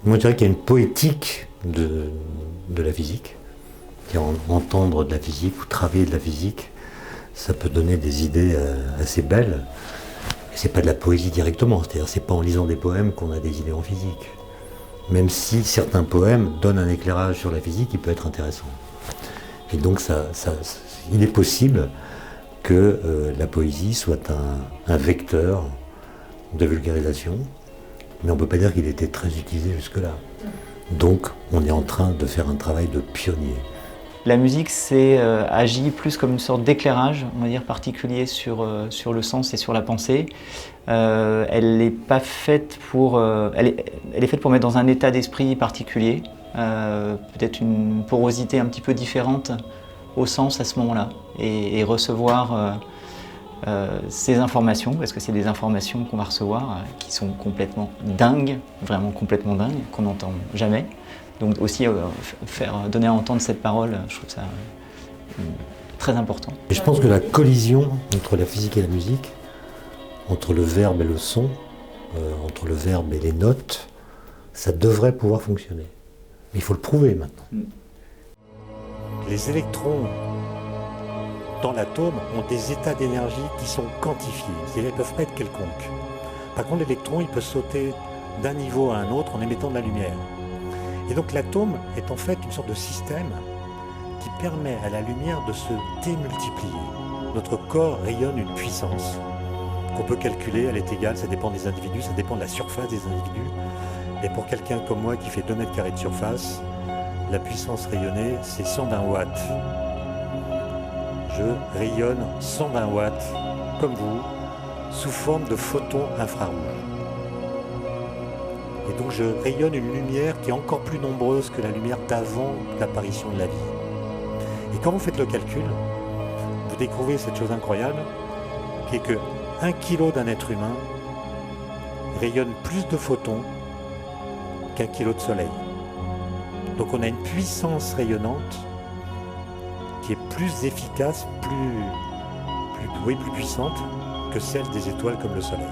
Moi, je dirais qu'il y a une poétique de la physique. Entendre de la physique ou travailler de la physique, ça peut donner des idées assez belles. Et c'est pas de la poésie directement, c'est-à-dire c'est pas en lisant des poèmes qu'on a des idées en physique. Même si certains poèmes donnent un éclairage sur la physique, il peut être intéressant. Et donc il est possible que la poésie soit un vecteur de vulgarisation, mais on ne peut pas dire qu'il était très utilisé jusque-là. Donc on est en train de faire un travail de pionnier. La musique agit plus comme une sorte d'éclairage, on va dire, particulier sur le sens et sur la pensée. Elle n'est pas faite elle est faite pour mettre dans un état d'esprit particulier, peut-être une porosité un petit peu différente au sens à ce moment-là, et recevoir ces informations, parce que c'est des informations qu'on va recevoir qui sont complètement dingues, vraiment complètement dingues, qu'on n'entend jamais. Donc aussi donner à entendre cette parole, je trouve ça très important. Et je pense que la collision entre la physique et la musique, entre le verbe et le son, entre le verbe et les notes, ça devrait pouvoir fonctionner. Mais il faut le prouver maintenant. Les électrons dans l'atome ont des états d'énergie qui sont quantifiés, c'est-à-dire qu'ils ne peuvent pas être quelconques. Par contre, l'électron, il peut sauter d'un niveau à un autre en émettant de la lumière. Et donc l'atome est en fait une sorte de système qui permet à la lumière de se démultiplier. Notre corps rayonne une puissance qu'on peut calculer, elle est égale, ça dépend des individus, ça dépend de la surface des individus. Et pour quelqu'un comme moi qui fait 2 mètres carrés de surface, la puissance rayonnée, c'est 120 watts. Je rayonne 120 watts, comme vous, sous forme de photons infrarouges. Et donc je rayonne une lumière qui est encore plus nombreuse que la lumière d'avant l'apparition de la vie. Et quand vous faites le calcul, vous découvrez cette chose incroyable, qui est que 1 kilo d'un être humain rayonne plus de photons qu'1 kilo de soleil. Donc on a une puissance rayonnante qui est plus efficace, plus puissante que celle des étoiles comme le soleil.